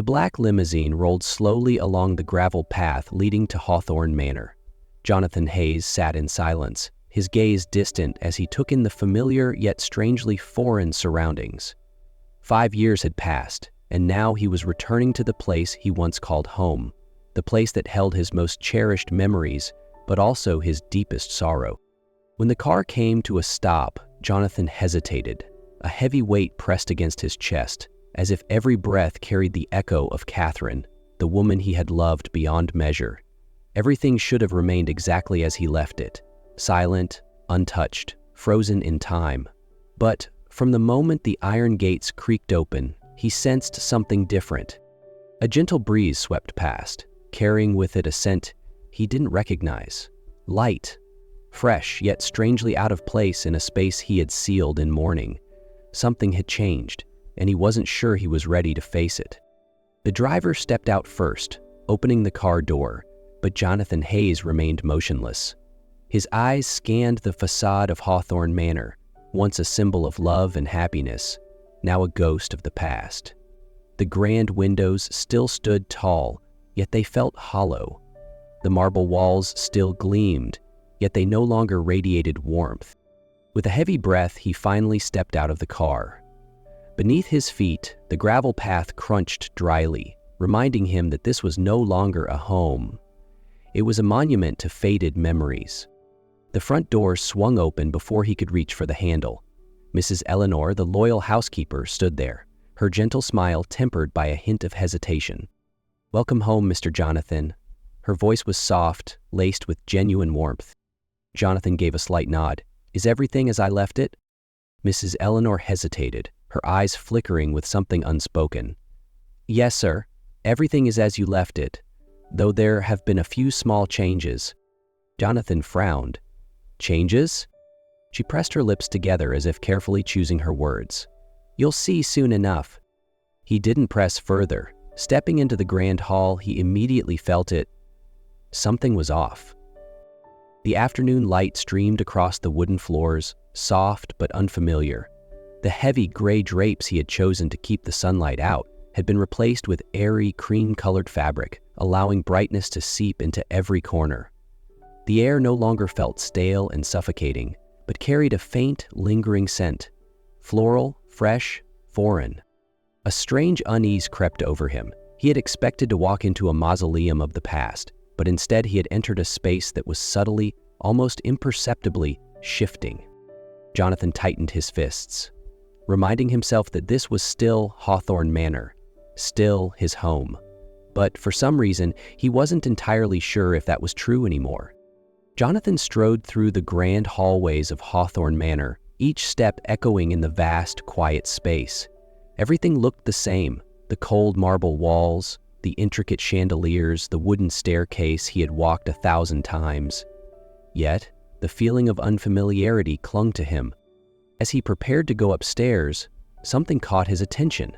The black limousine rolled slowly along the gravel path leading to Hawthorne Manor. Jonathan Hayes sat in silence, his gaze distant as he took in the familiar yet strangely foreign surroundings. 5 years had passed, and now he was returning to the place he once called home, the place that held his most cherished memories, but also his deepest sorrow. When the car came to a stop, Jonathan hesitated. A heavy weight pressed against his chest, as if every breath carried the echo of Catherine, the woman he had loved beyond measure. Everything should have remained exactly as he left it, silent, untouched, frozen in time. But from the moment the iron gates creaked open, he sensed something different. A gentle breeze swept past, carrying with it a scent he didn't recognize. Light, fresh yet strangely out of place in a space he had sealed in mourning. Something had changed, and he wasn't sure he was ready to face it. The driver stepped out first, opening the car door, but Jonathan Hayes remained motionless. His eyes scanned the facade of Hawthorne Manor, once a symbol of love and happiness, now a ghost of the past. The grand windows still stood tall, yet they felt hollow. The marble walls still gleamed, yet they no longer radiated warmth. With a heavy breath, he finally stepped out of the car. Beneath his feet, the gravel path crunched dryly, reminding him that this was no longer a home. It was a monument to faded memories. The front door swung open before he could reach for the handle. Mrs. Eleanor, the loyal housekeeper, stood there, her gentle smile tempered by a hint of hesitation. "Welcome home, Mr. Jonathan." Her voice was soft, laced with genuine warmth. Jonathan gave a slight nod. "Is everything as I left it?" Mrs. Eleanor hesitated, her eyes flickering with something unspoken. "Yes, sir. Everything is as you left it, though there have been a few small changes." Jonathan frowned. "Changes?" She pressed her lips together as if carefully choosing her words. "You'll see soon enough." He didn't press further. Stepping into the grand hall, he immediately felt it. Something was off. The afternoon light streamed across the wooden floors, soft but unfamiliar. The heavy gray drapes he had chosen to keep the sunlight out had been replaced with airy, cream-colored fabric, allowing brightness to seep into every corner. The air no longer felt stale and suffocating, but carried a faint, lingering scent. Floral, fresh, foreign. A strange unease crept over him. He had expected to walk into a mausoleum of the past, but instead he had entered a space that was subtly, almost imperceptibly, shifting. Jonathan tightened his fists, reminding himself that this was still Hawthorne Manor, still his home. But for some reason, he wasn't entirely sure if that was true anymore. Jonathan strode through the grand hallways of Hawthorne Manor, each step echoing in the vast, quiet space. Everything looked the same: the cold marble walls, the intricate chandeliers, the wooden staircase he had walked 1,000 times. Yet, the feeling of unfamiliarity clung to him. As he prepared to go upstairs, something caught his attention.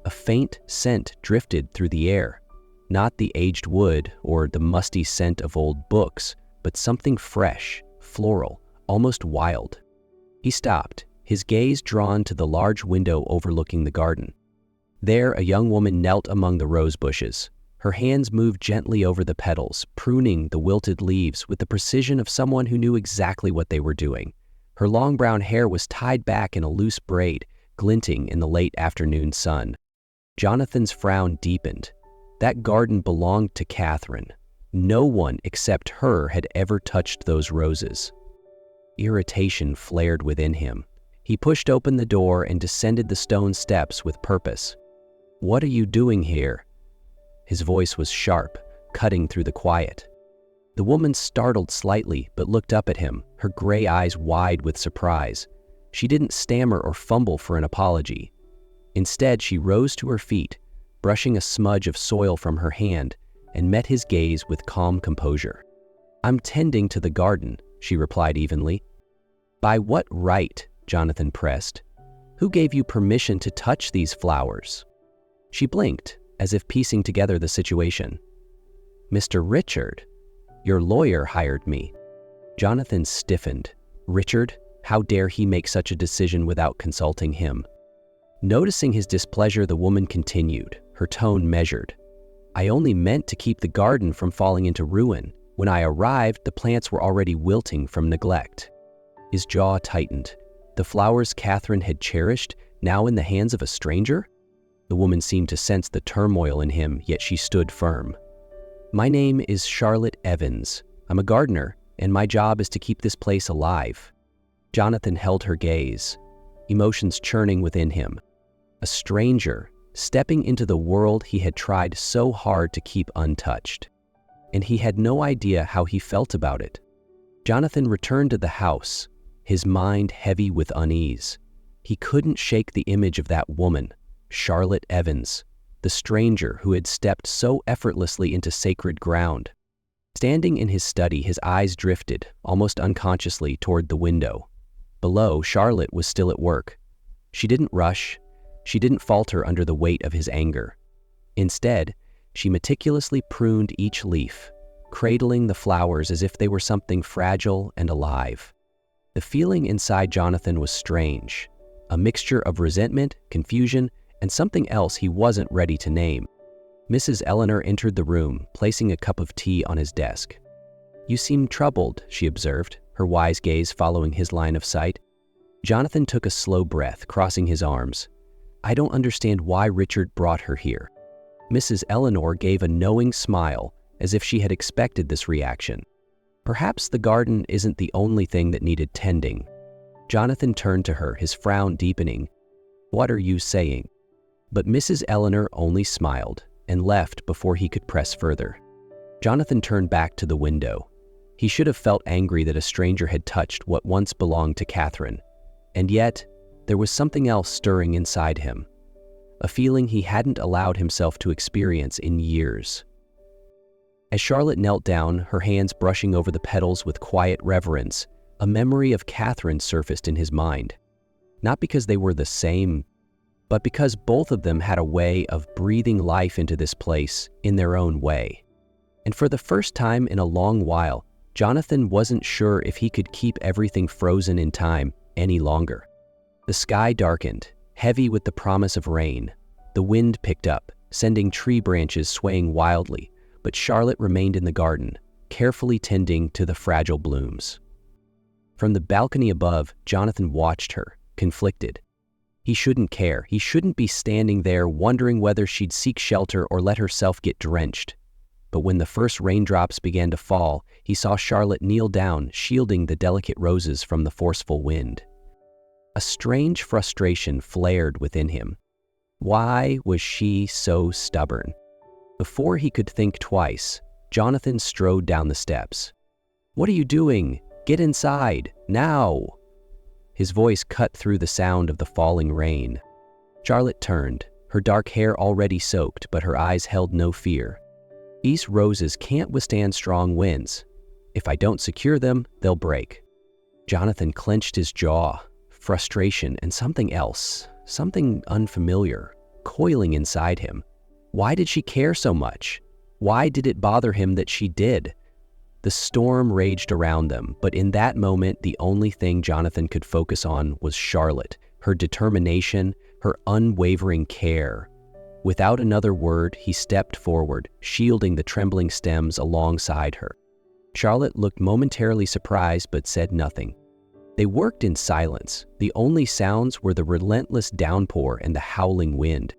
A faint scent drifted through the air. Not the aged wood or the musty scent of old books, but something fresh, floral, almost wild. He stopped, his gaze drawn to the large window overlooking the garden. There, a young woman knelt among the rose bushes. Her hands moved gently over the petals, pruning the wilted leaves with the precision of someone who knew exactly what they were doing. Her long brown hair was tied back in a loose braid, glinting in the late afternoon sun. Jonathan's frown deepened. That garden belonged to Catherine. No one except her had ever touched those roses. Irritation flared within him. He pushed open the door and descended the stone steps with purpose. "What are you doing here?" His voice was sharp, cutting through the quiet. The woman startled slightly but looked up at him, her gray eyes wide with surprise. She didn't stammer or fumble for an apology. Instead, she rose to her feet, brushing a smudge of soil from her hand, and met his gaze with calm composure. "I'm tending to the garden," she replied evenly. "By what right?" Jonathan pressed. "Who gave you permission to touch these flowers?" She blinked, as if piecing together the situation. "Mr. Richard, your lawyer hired me." Jonathan stiffened. Richard? How dare he make such a decision without consulting him? Noticing his displeasure, the woman continued, her tone measured. "I only meant to keep the garden from falling into ruin. When I arrived, the plants were already wilting from neglect." His jaw tightened. The flowers Catherine had cherished, now in the hands of a stranger? The woman seemed to sense the turmoil in him, yet she stood firm. "My name is Charlotte Evans. I'm a gardener, and my job is to keep this place alive." Jonathan held her gaze, emotions churning within him. A stranger, stepping into the world he had tried so hard to keep untouched. And he had no idea how he felt about it. Jonathan returned to the house, his mind heavy with unease. He couldn't shake the image of that woman, Charlotte Evans, the stranger who had stepped so effortlessly into sacred ground. Standing in his study, his eyes drifted, almost unconsciously, toward the window. Below, Charlotte was still at work. She didn't rush. She didn't falter under the weight of his anger. Instead, she meticulously pruned each leaf, cradling the flowers as if they were something fragile and alive. The feeling inside Jonathan was strange, a mixture of resentment, confusion, and something else he wasn't ready to name. Mrs. Eleanor entered the room, placing a cup of tea on his desk. "You seem troubled," she observed, her wise gaze following his line of sight. Jonathan took a slow breath, crossing his arms. "I don't understand why Richard brought her here." Mrs. Eleanor gave a knowing smile, as if she had expected this reaction. Perhaps the garden isn't the only thing that needed tending. Jonathan turned to her, his frown deepening. "What are you saying?" But Mrs. Eleanor only smiled and left before he could press further. Jonathan turned back to the window. He should have felt angry that a stranger had touched what once belonged to Catherine. And yet, there was something else stirring inside him, a feeling he hadn't allowed himself to experience in years. As Charlotte knelt down, her hands brushing over the petals with quiet reverence, a memory of Catherine surfaced in his mind. Not because they were the same, but because both of them had a way of breathing life into this place in their own way. And for the first time in a long while, Jonathan wasn't sure if he could keep everything frozen in time any longer. The sky darkened, heavy with the promise of rain. The wind picked up, sending tree branches swaying wildly, but Charlotte remained in the garden, carefully tending to the fragile blooms. From the balcony above, Jonathan watched her, conflicted. He shouldn't care. He shouldn't be standing there wondering whether she'd seek shelter or let herself get drenched. But when the first raindrops began to fall, he saw Charlotte kneel down, shielding the delicate roses from the forceful wind. A strange frustration flared within him. Why was she so stubborn? Before he could think twice, Jonathan strode down the steps. "What are you doing? Get inside, now!" His voice cut through the sound of the falling rain. Charlotte turned, her dark hair already soaked, but her eyes held no fear. "These roses can't withstand strong winds. If I don't secure them, they'll break." Jonathan clenched his jaw, frustration and something else, something unfamiliar, coiling inside him. Why did she care so much? Why did it bother him that she did? The storm raged around them, but in that moment, the only thing Jonathan could focus on was Charlotte, her determination, her unwavering care. Without another word, he stepped forward, shielding the trembling stems alongside her. Charlotte looked momentarily surprised but said nothing. They worked in silence. The only sounds were the relentless downpour and the howling wind.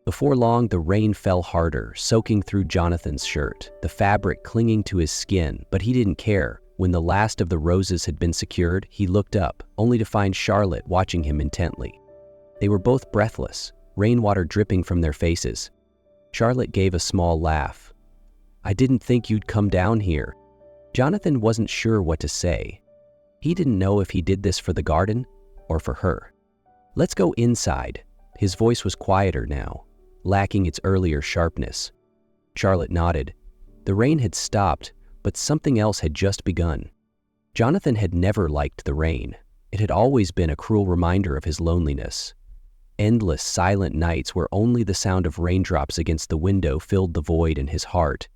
Before long, the rain fell harder, soaking through Jonathan's shirt, the fabric clinging to his skin, but he didn't care. When the last of the roses had been secured, he looked up, only to find Charlotte watching him intently. They were both breathless, rainwater dripping from their faces. Charlotte gave a small laugh. "I didn't think you'd come down here." Jonathan wasn't sure what to say. He didn't know if he did this for the garden or for her. "Let's go inside." His voice was quieter now, lacking its earlier sharpness. Charlotte nodded. The rain had stopped, but something else had just begun. Jonathan had never liked the rain. It had always been a cruel reminder of his loneliness. Endless, silent nights where only the sound of raindrops against the window filled the void in his heart.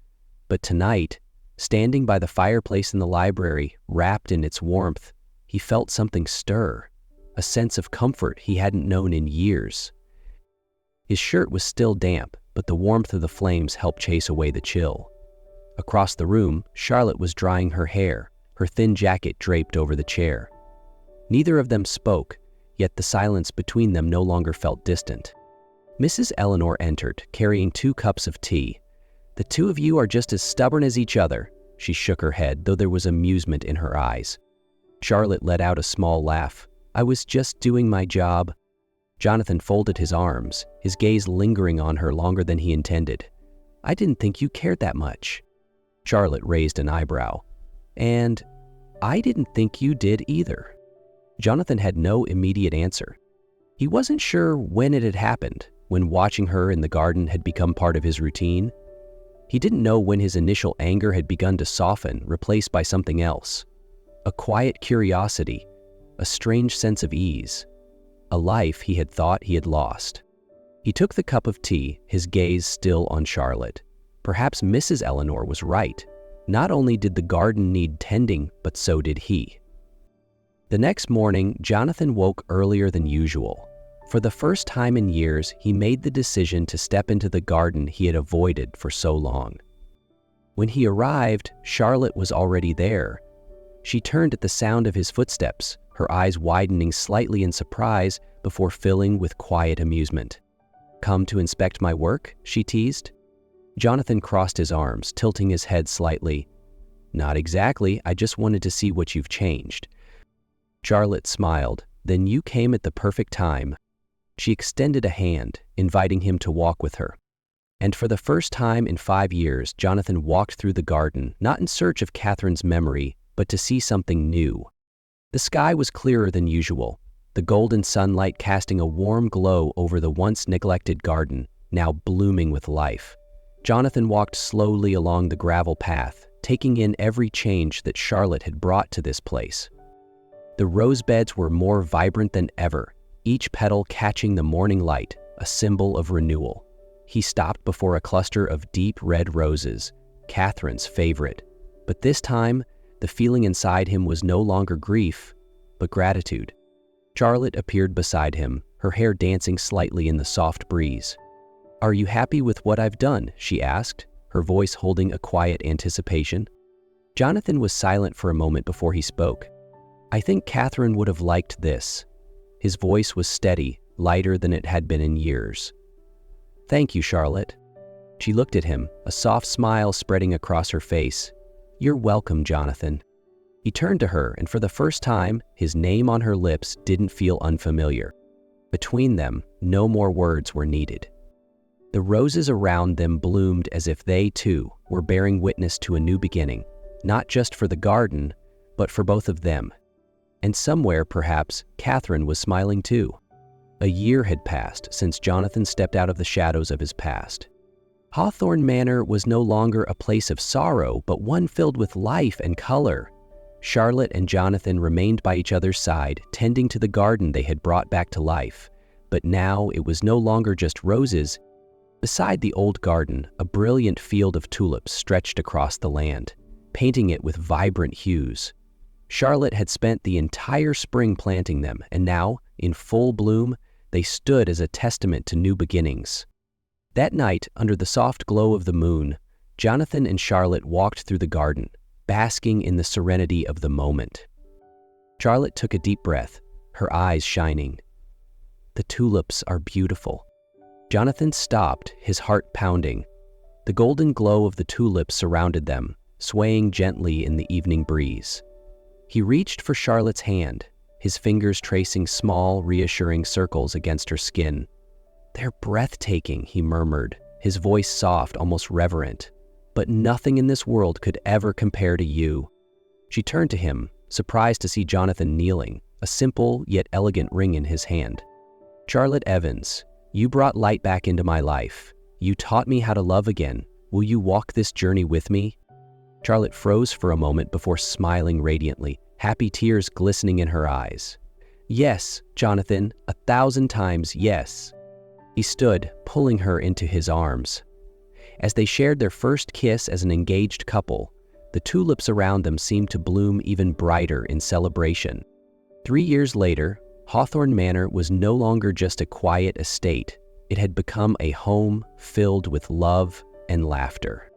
But tonight, standing by the fireplace in the library, wrapped in its warmth, he felt something stir, a sense of comfort he hadn't known in years. His shirt was still damp, but the warmth of the flames helped chase away the chill. Across the room, Charlotte was drying her hair, her thin jacket draped over the chair. Neither of them spoke, yet the silence between them no longer felt distant. Mrs. Eleanor entered, carrying 2 cups of tea. "The two of you are just as stubborn as each other." She shook her head, though there was amusement in her eyes. Charlotte let out a small laugh. "I was just doing my job." Jonathan folded his arms, his gaze lingering on her longer than he intended. "I didn't think you cared that much." Charlotte raised an eyebrow. "And I didn't think you did either." Jonathan had no immediate answer. He wasn't sure when it had happened, when watching her in the garden had become part of his routine. He didn't know when his initial anger had begun to soften, replaced by something else. A quiet curiosity, a strange sense of ease, a life he had thought he had lost. He took the cup of tea, his gaze still on Charlotte. Perhaps Mrs. Eleanor was right. Not only did the garden need tending, but so did he. The next morning, Jonathan woke earlier than usual. For the first time in years, he made the decision to step into the garden he had avoided for so long. When he arrived, Charlotte was already there. She turned at the sound of his footsteps, her eyes widening slightly in surprise before filling with quiet amusement. "Come to inspect my work?" she teased. Jonathan crossed his arms, tilting his head slightly. "Not exactly, I just wanted to see what you've changed." Charlotte smiled. "Then you came at the perfect time." She extended a hand, inviting him to walk with her. And for the first time in 5 years, Jonathan walked through the garden, not in search of Catherine's memory, but to see something new. The sky was clearer than usual, the golden sunlight casting a warm glow over the once neglected garden, now blooming with life. Jonathan walked slowly along the gravel path, taking in every change that Charlotte had brought to this place. The rose beds were more vibrant than ever, each petal catching the morning light, a symbol of renewal. He stopped before a cluster of deep red roses, Catherine's favorite. But this time, the feeling inside him was no longer grief, but gratitude. Charlotte appeared beside him, her hair dancing slightly in the soft breeze. "Are you happy with what I've done?" she asked, her voice holding a quiet anticipation. Jonathan was silent for a moment before he spoke. "I think Catherine would have liked this." His voice was steady, lighter than it had been in years. "Thank you, Charlotte." She looked at him, a soft smile spreading across her face. "You're welcome, Jonathan." He turned to her, and for the first time, his name on her lips didn't feel unfamiliar. Between them, no more words were needed. The roses around them bloomed as if they, too, were bearing witness to a new beginning, not just for the garden, but for both of them. And somewhere, perhaps, Catherine was smiling too. A year had passed since Jonathan stepped out of the shadows of his past. Hawthorne Manor was no longer a place of sorrow, but one filled with life and color. Charlotte and Jonathan remained by each other's side, tending to the garden they had brought back to life. But now it was no longer just roses. Beside the old garden, a brilliant field of tulips stretched across the land, painting it with vibrant hues. Charlotte had spent the entire spring planting them, and now, in full bloom, they stood as a testament to new beginnings. That night, under the soft glow of the moon, Jonathan and Charlotte walked through the garden, basking in the serenity of the moment. Charlotte took a deep breath, her eyes shining. "The tulips are beautiful." Jonathan stopped, his heart pounding. The golden glow of the tulips surrounded them, swaying gently in the evening breeze. He reached for Charlotte's hand, his fingers tracing small, reassuring circles against her skin. "They're breathtaking," he murmured, his voice soft, almost reverent. "But nothing in this world could ever compare to you." She turned to him, surprised to see Jonathan kneeling, a simple yet elegant ring in his hand. "Charlotte Evans, you brought light back into my life. You taught me how to love again. Will you walk this journey with me?" Charlotte froze for a moment before smiling radiantly, happy tears glistening in her eyes. "Yes, Jonathan, 1,000 times yes." He stood, pulling her into his arms. As they shared their first kiss as an engaged couple, the tulips around them seemed to bloom even brighter in celebration. 3 years later, Hawthorne Manor was no longer just a quiet estate. It had become a home filled with love and laughter.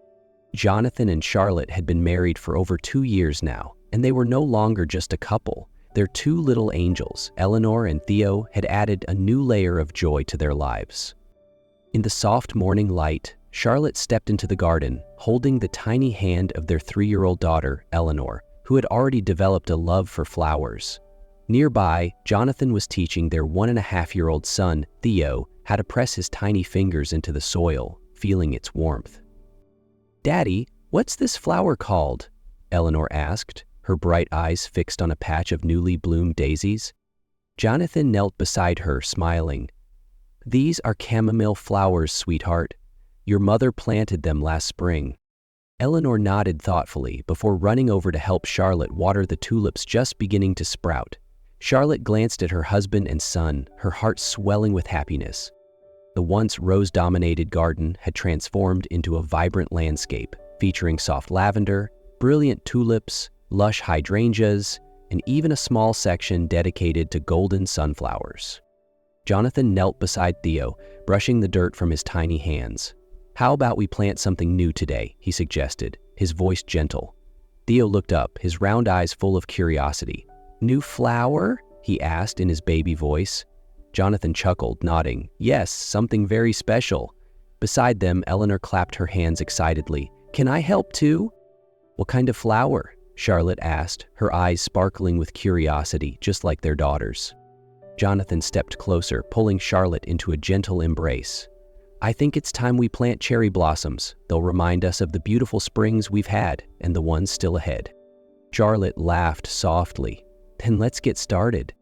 Jonathan and Charlotte had been married for over 2 years now, and they were no longer just a couple. Their 2 little angels, Eleanor and Theo, had added a new layer of joy to their lives. In the soft morning light, Charlotte stepped into the garden, holding the tiny hand of their 3-year-old daughter, Eleanor, who had already developed a love for flowers. Nearby, Jonathan was teaching their 1.5-year-old son, Theo, how to press his tiny fingers into the soil, feeling its warmth. "Daddy, what's this flower called?" Eleanor asked, her bright eyes fixed on a patch of newly bloomed daisies. Jonathan knelt beside her, smiling. "These are chamomile flowers, sweetheart. Your mother planted them last spring." Eleanor nodded thoughtfully before running over to help Charlotte water the tulips just beginning to sprout. Charlotte glanced at her husband and son, her heart swelling with happiness. The once rose-dominated garden had transformed into a vibrant landscape, featuring soft lavender, brilliant tulips, lush hydrangeas, and even a small section dedicated to golden sunflowers. Jonathan knelt beside Theo, brushing the dirt from his tiny hands. "How about we plant something new today?" he suggested, his voice gentle. Theo looked up, his round eyes full of curiosity. "New flower?" he asked in his baby voice. Jonathan chuckled, nodding. "Yes, something very special." Beside them, Eleanor clapped her hands excitedly. "Can I help too?" "What kind of flower?" Charlotte asked, her eyes sparkling with curiosity, just like their daughters. Jonathan stepped closer, pulling Charlotte into a gentle embrace. "I think it's time we plant cherry blossoms. They'll remind us of the beautiful springs we've had and the ones still ahead." Charlotte laughed softly. "Then let's get started."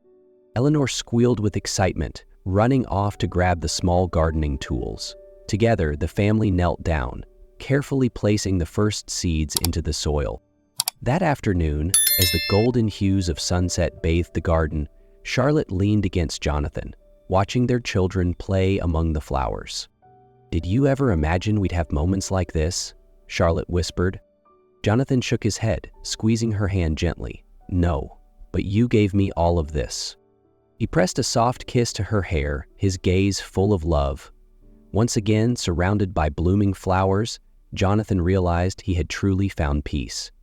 Eleanor squealed with excitement, running off to grab the small gardening tools. Together, the family knelt down, carefully placing the first seeds into the soil. That afternoon, as the golden hues of sunset bathed the garden, Charlotte leaned against Jonathan, watching their children play among the flowers. "Did you ever imagine we'd have moments like this?" Charlotte whispered. Jonathan shook his head, squeezing her hand gently. "No, but you gave me all of this." He pressed a soft kiss to her hair, his gaze full of love. Once again, surrounded by blooming flowers, Jonathan realized he had truly found peace.